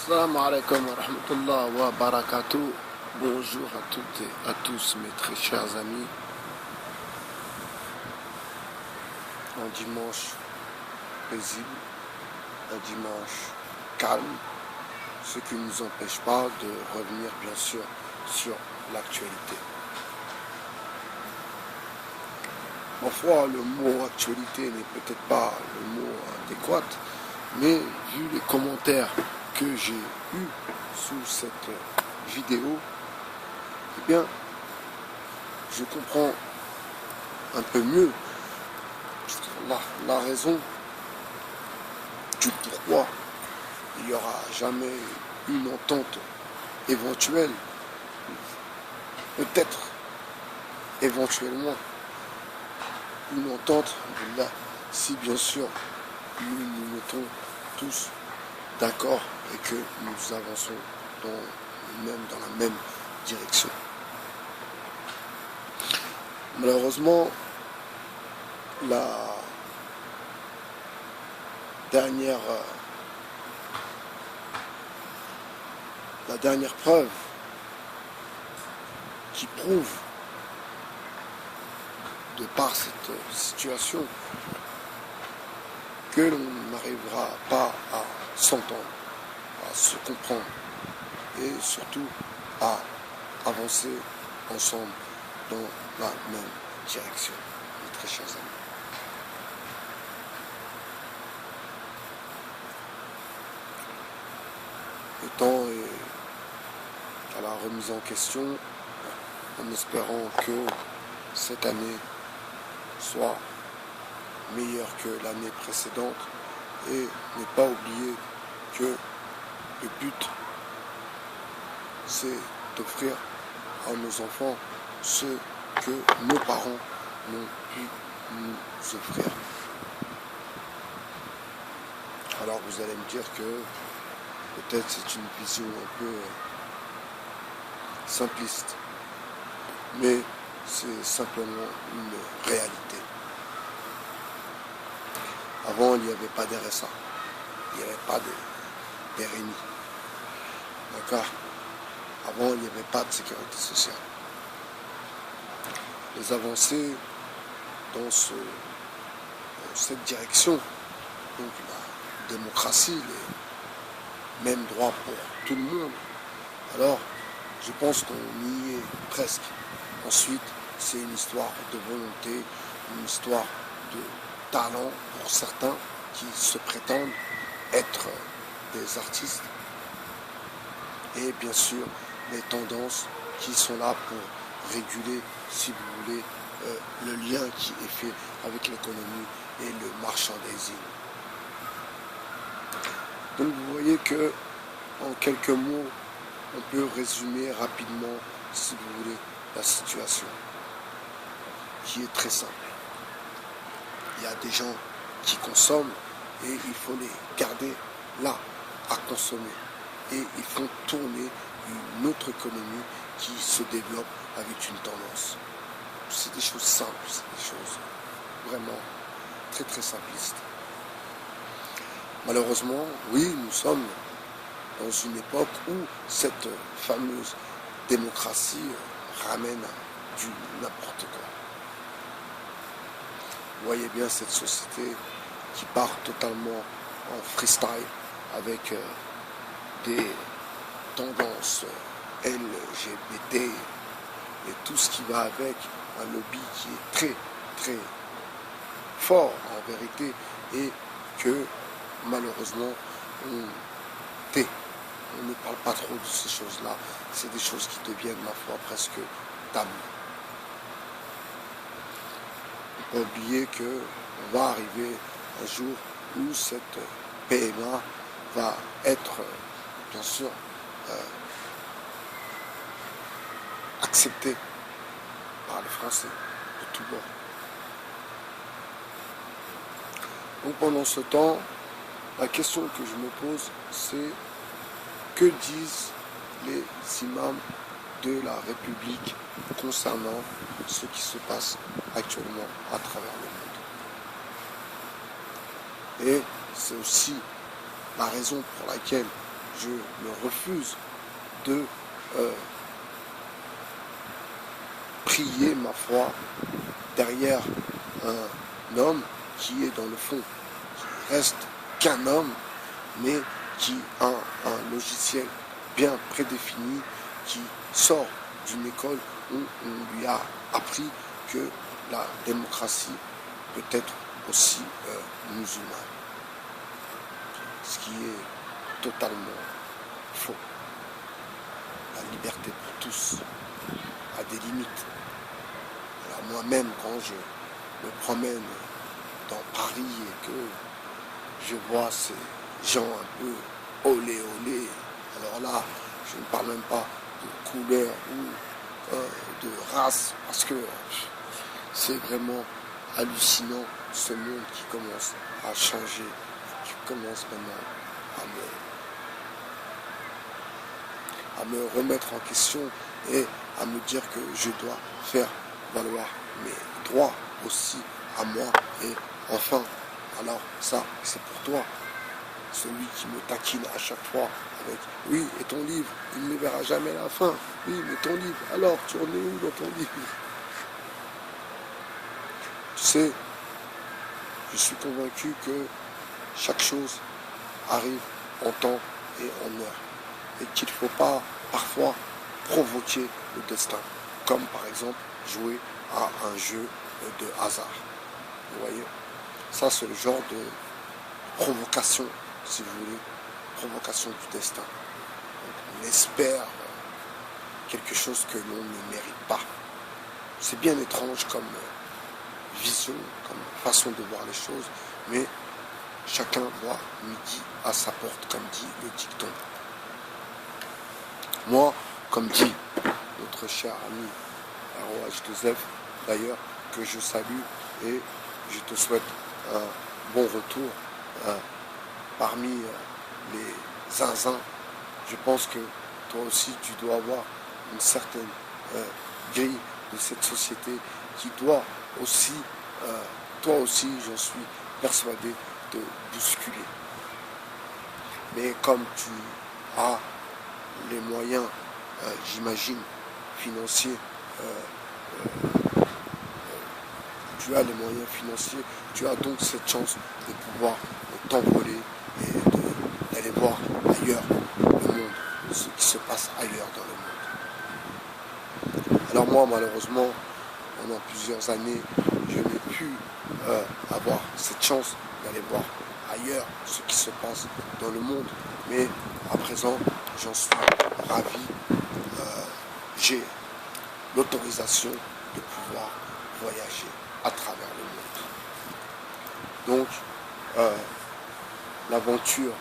Salam alaikum wa rahmatullah wa barakatuh. Bonjour à toutes et à tous mes très chers amis. Un dimanche paisible, un dimanche calme, ce qui ne nous empêche pas de revenir bien sûr sur l'actualité. Ma foi, le mot actualité n'est peut-être pas le mot adéquat, mais vu les commentaires que j'ai eus sous cette vidéo, eh bien, je comprends un peu mieux la raison du pourquoi il n'y aura jamais une entente éventuelle, peut-être éventuellement une entente, là, si bien sûr nous nous mettons tous d'accord et que nous avançons dans la même direction. Malheureusement, la dernière preuve qui prouve de par cette situation que l'on n'arrivera pas à s'entendre, à se comprendre et surtout à avancer ensemble dans la même direction, mes très chers amis. Le temps est à la remise en question, en espérant que cette année soit meilleure que l'année précédente et ne pas oublier que le but c'est d'offrir à nos enfants ce que nos parents n'ont pu nous offrir. Alors vous allez me dire que peut-être c'est une vision un peu simpliste, mais c'est simplement une réalité. Avant, il n'y avait pas d'RSA, il n'y avait pas de RNI. D'accord ? Avant, il n'y avait pas de sécurité sociale. Les avancées dans cette direction, donc la démocratie, les mêmes droits pour tout le monde, alors je pense qu'on y est presque. Ensuite, c'est une histoire de volonté, une histoire de talent pour certains qui se prétendent être des artistes. Et bien sûr, les tendances qui sont là pour réguler, si vous voulez, le lien qui est fait avec l'économie et le merchandising. Donc vous voyez que, en quelques mots, on peut résumer rapidement, si vous voulez, la situation, qui est très simple. Il y a des gens qui consomment et il faut les garder là, à consommer. Et ils font tourner une autre économie qui se développe avec une tendance. C'est des choses simples, c'est des choses vraiment très très simplistes. Malheureusement, oui, nous sommes dans une époque où cette fameuse démocratie ramène du n'importe quoi. Vous voyez bien cette société qui part totalement en freestyle avec des tendances LGBT et tout ce qui va avec, un lobby qui est très très fort en vérité et que malheureusement on tait. On ne parle pas trop de ces choses-là. C'est des choses qui deviennent, ma foi, presque tabou. Il ne faut pas oublier qu'on va arriver un jour où cette PMA va être, bien sûr, acceptée par les Français de tous bords. Donc pendant ce temps, la question que je me pose, c'est que disent les imams de la République concernant ce qui se passe actuellement à travers le monde. Et c'est aussi la raison pour laquelle je me refuse de prier ma foi derrière un homme qui est dans le fond, qui reste qu'un homme, mais qui a un logiciel bien prédéfini, qui sort d'une école où on lui a appris que la démocratie peut être aussi musulmane. Ce qui est totalement faux. La liberté pour tous a des limites. Alors moi-même, quand je me promène dans Paris et que je vois ces gens un peu olé olé, alors là, je ne parle même pas de couleur ou de race, parce que c'est vraiment hallucinant ce monde qui commence à changer, qui commence maintenant à me remettre en question et à me dire que je dois faire valoir mes droits aussi à moi. Et enfin, alors ça, c'est pour toi, celui qui me taquine à chaque fois avec « Oui, et ton livre, il ne verra jamais la fin. Oui, mais ton livre, alors, tu en es où dans ton livre ?» Tu sais, je suis convaincu que chaque chose arrive en temps et en heure. Et qu'il ne faut pas parfois provoquer le destin. Comme par exemple jouer à un jeu de hasard. Vous voyez? Ça, c'est le genre de provocation, si vous voulez, provocation du destin. Donc, on espère quelque chose que l'on ne mérite pas. C'est bien étrange comme vision, comme façon de voir les choses, mais chacun voit midi à sa porte, comme dit le dicton. Moi, comme dit notre cher ami ROH2F, d'ailleurs, que je salue et je te souhaite un bon retour parmi les zinzins. Je pense que toi aussi, tu dois avoir une certaine grille de cette société qui doit aussi, toi aussi, j'en suis persuadé, te bousculer. Mais comme tu as les moyens, j'imagine, financiers, tu as les moyens financiers, tu as donc cette chance de pouvoir t'envoler et d'aller voir ailleurs le monde, ce qui se passe ailleurs dans le monde. Alors moi, malheureusement, pendant plusieurs années, je n'ai pu avoir cette chance d'aller voir ailleurs ce qui se passe dans le monde, mais à présent, j'en suis ravi. J'ai l'autorisation de pouvoir voyager à travers le monde. Donc, l'aventure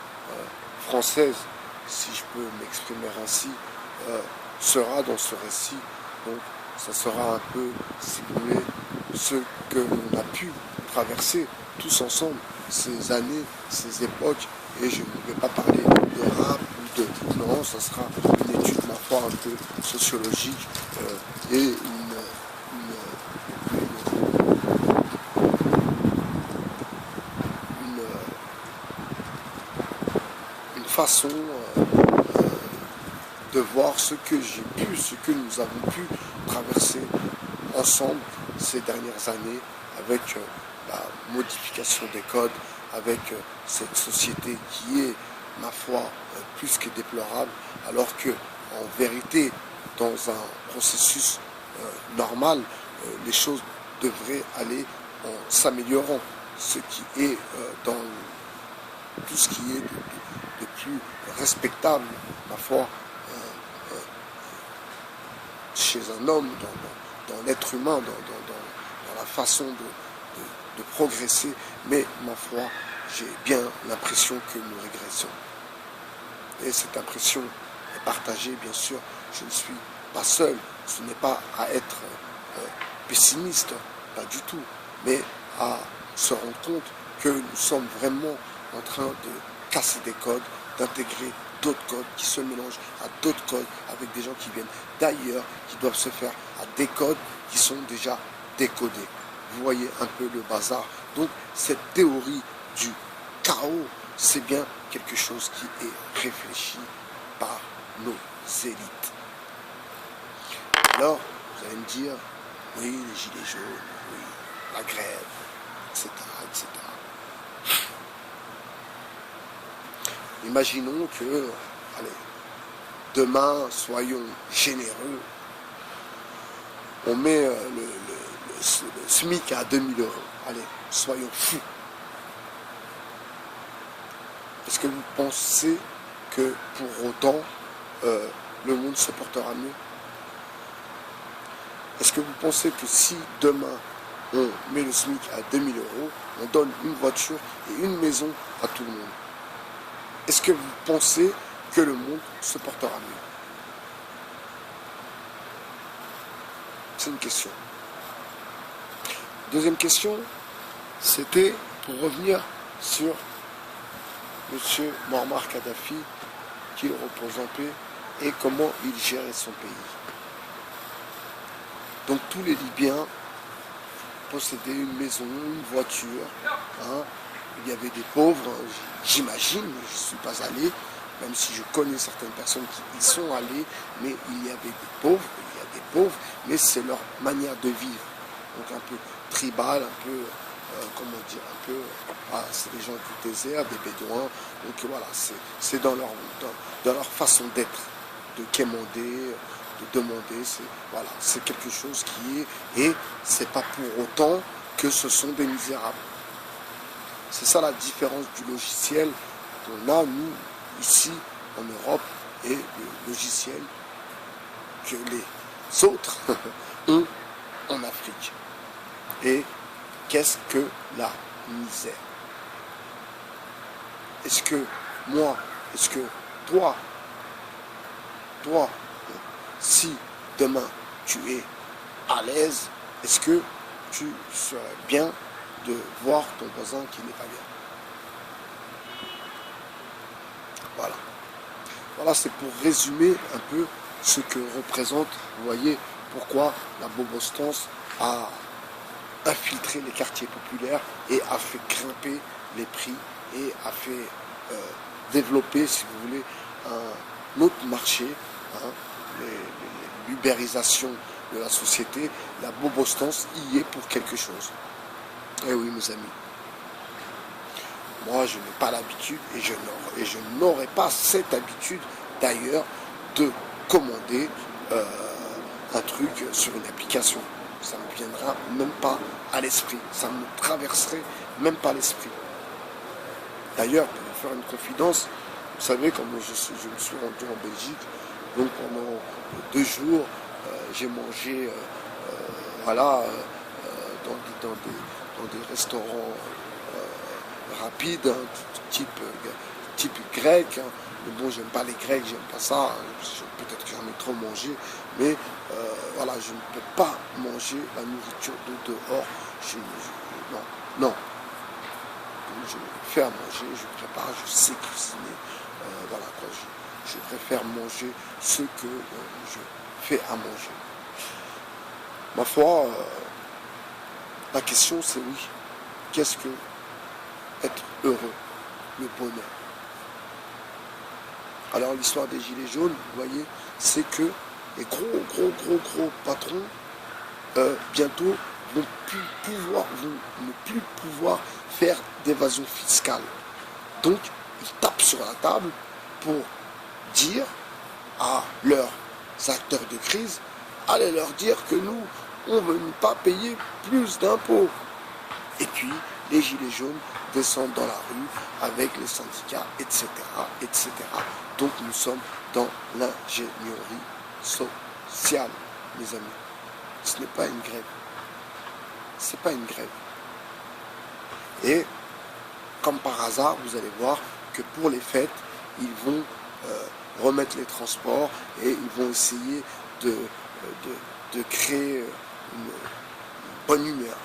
française, si je peux m'exprimer ainsi, sera dans ce récit. Donc, ça sera un peu, si vous voulez, ce que l'on a pu traverser tous ensemble, ces années, ces époques, et je ne vais pas parler de rap ou de... Non, ça sera une étude, ma foi, un peu sociologique et une façon de voir ce que j'ai pu, ce que nous avons pu traverser ensemble ces dernières années avec la modification des codes, avec cette société qui est, ma foi, plus que déplorable, alors que, en vérité, dans un processus normal, les choses devraient aller en s'améliorant. Ce qui est dans tout ce qui est de plus respectable, ma foi, chez un homme, dans l'être humain, dans la façon de progresser, mais ma foi, j'ai bien l'impression que nous régressons. Et cette impression est partagée, bien sûr, je ne suis pas seul, ce n'est pas à être pessimiste, pas du tout, mais à se rendre compte que nous sommes vraiment en train de casser des codes, d'intégrer d'autres codes qui se mélangent à d'autres codes avec des gens qui viennent d'ailleurs, qui doivent se faire à des codes qui sont déjà décodés. Vous voyez un peu le bazar. Donc cette théorie du chaos, c'est bien quelque chose qui est réfléchi par nos élites. Alors, vous allez me dire, oui, les gilets jaunes, oui, la grève, etc., etc. Imaginons que, allez, demain, soyons généreux, on met le SMIC à 2000 euros. Allez, soyons fous. Est-ce que vous pensez que pour autant, le monde se portera mieux? Est-ce que vous pensez que si demain, on met le SMIC à 2000 euros, on donne une voiture et une maison à tout le monde, est-ce que vous pensez que le monde se portera mieux? C'est une question. Deuxième question, c'était pour revenir sur M. Muammar Kadhafi, qu'il repose en paix, et comment il gérait son pays. Donc tous les Libyens possédaient une maison, une voiture. Hein. Il y avait des pauvres, j'imagine, je ne suis pas allé, même si je connais certaines personnes qui y sont allées, mais il y avait des pauvres, il y a des pauvres, mais c'est leur manière de vivre. Donc un peu tribal, un peu, comment dire, un peu, voilà, c'est des gens du désert, des bédouins, donc voilà, c'est dans leur façon d'être, de quémander, de demander, voilà, c'est quelque chose qui est, et c'est pas pour autant que ce sont des misérables. C'est ça la différence du logiciel qu'on a, nous, ici, en Europe, et le logiciel que les autres ont en Afrique. Et qu'est-ce que la misère? Est-ce que moi, est-ce que toi, si demain tu es à l'aise, est-ce que tu serais bien de voir ton voisin qui n'est pas bien? Voilà. Voilà, c'est pour résumer un peu ce que représente, vous voyez, pourquoi la bobostance a infiltré les quartiers populaires et a fait grimper les prix et a fait développer, si vous voulez, un autre marché, hein, l'ubérisation de la société. La bobostance y est pour quelque chose. Eh oui, mes amis. Moi, je n'ai pas l'habitude et je n'aurai pas cette habitude d'ailleurs de commander un truc sur une application. Ça ne me viendra même pas à l'esprit. Ça ne me traverserait même pas l'esprit. D'ailleurs, pour vous faire une confidence, vous savez, comme je me suis rendu en Belgique, donc pendant 2 jours, j'ai mangé voilà, dans des restaurants rapides, hein, type grec. Hein. Mais bon, j'aime pas les Grecs, j'aime pas ça. Peut-être que j'en ai trop mangé, mais voilà, je ne peux pas manger la nourriture de dehors. Non. Je fais à manger, je prépare, je sais cuisiner. Voilà quoi, je préfère manger ce que je fais à manger. Ma foi, la question c'est oui. Qu'est-ce que être heureux, le bonheur? Alors l'histoire des gilets jaunes, vous voyez, c'est que les gros patrons bientôt vont ne plus pouvoir faire d'évasion fiscale. Donc ils tapent sur la table pour dire à leurs acteurs de crise, allez leur dire que nous, on ne veut pas payer plus d'impôts. Et puis les gilets jaunes descendent dans la rue avec les syndicats, etc. Donc nous sommes dans l'ingénierie sociale, mes amis. Ce n'est pas une grève. C'est pas une grève. Et comme par hasard, vous allez voir que pour les fêtes, ils vont remettre les transports et ils vont essayer de créer une bonne humeur.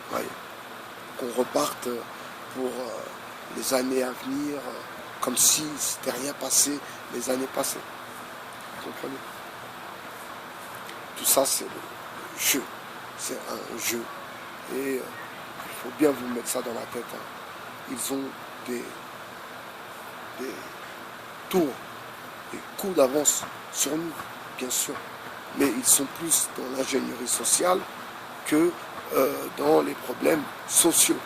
Voyez. Qu'on reparte pour les années à venir, comme si c'était rien passé les années passées. Vous comprenez? Tout ça, c'est le jeu. C'est un jeu. Et il faut bien vous mettre ça dans la tête. Hein. Ils ont des des tours, des coups d'avance sur nous, bien sûr. Mais ils sont plus dans l'ingénierie sociale que dans les problèmes sociaux,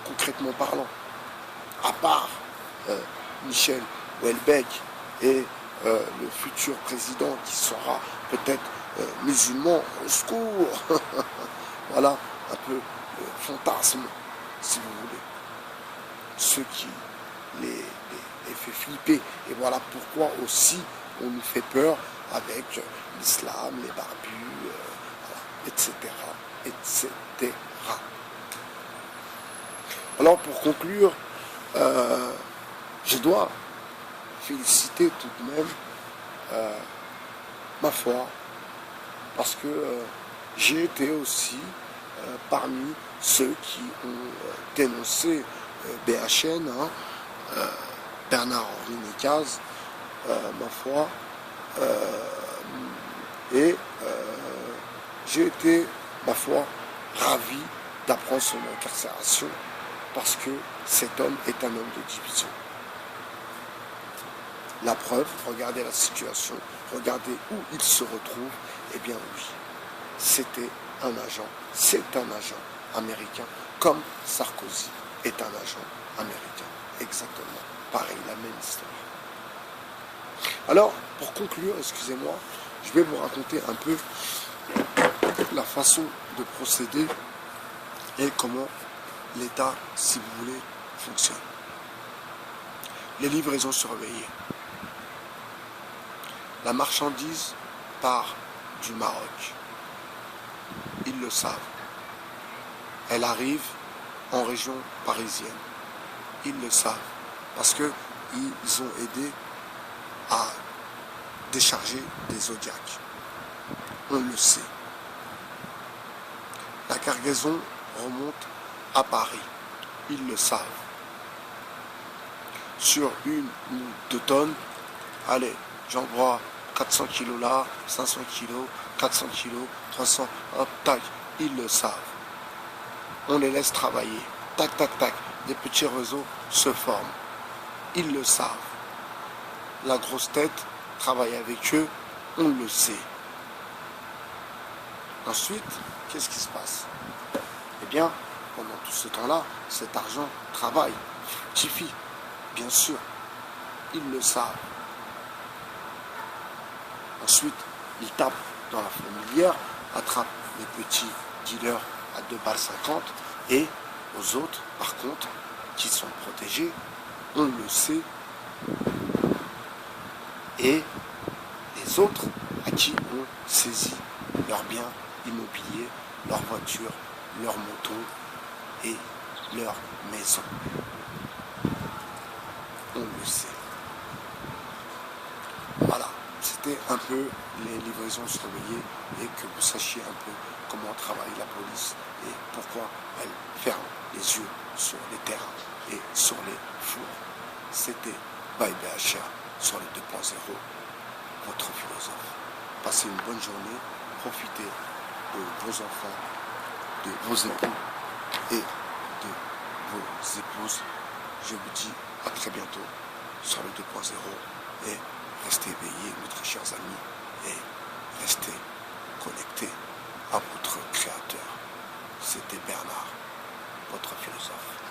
concrètement parlant. À part Michel Houellebecq et le futur président qui sera peut-être musulman, au secours. Voilà un peu le fantasme, si vous voulez. Ce qui les fait flipper. Et voilà pourquoi aussi on nous fait peur avec l'islam, les barbus, etc., etc. Alors pour conclure, je dois féliciter tout de même ma foi, parce que j'ai été aussi parmi ceux qui ont dénoncé BHN, Bernard-Henri Necaz, ma foi, et j'ai été, ma foi, ravi d'apprendre son incarcération, parce que cet homme est un homme de division. La preuve, regardez la situation, regardez où il se retrouve, eh bien oui, c'était un agent, c'est un agent américain, comme Sarkozy est un agent américain, exactement pareil, la même histoire. Alors, pour conclure, excusez-moi, je vais vous raconter un peu la façon de procéder et comment l'État, si vous voulez, fonctionne. Les livraisons surveillées. La marchandise part du Maroc. Ils le savent. Elle arrive en région parisienne. Ils le savent. Parce qu'ils ont aidé à décharger des Zodiacs. On le sait. La cargaison remonte à Paris. Ils le savent. Sur 1 ou 2 tonnes, allez, j'envoie 400 kilos là, 500 kilos, 400 kilos, 300, hop, tac, ils le savent. On les laisse travailler. Tac, tac, tac, des petits réseaux se forment. Ils le savent. La grosse tête travaille avec eux, on le sait. Ensuite, qu'est-ce qui se passe? Eh bien, pendant tout ce temps-là, cet argent travaille, fructifie, bien sûr. Ils le savent. Ensuite, ils tapent dans la fourmilière, attrapent les petits dealers à 2,50 balles et aux autres, par contre, qui sont protégés, on le sait, et les autres à qui on saisit leurs biens immobiliers, leurs voitures, leurs motos et leurs maisons. On le sait. Voilà, c'était un peu les livraisons surveillées et que vous sachiez un peu comment travaille la police et pourquoi elle ferme les yeux sur les terrains et sur les fours. C'était By BHR sur le 2.0, votre philosophe. Passez une bonne journée, profitez de vos enfants, de vos époux et de vos épouses. Je vous dis à très bientôt sur le 2.0 et restez éveillés, mes très chers amis, et restez connectés à votre Créateur. C'était Bernard, votre philosophe.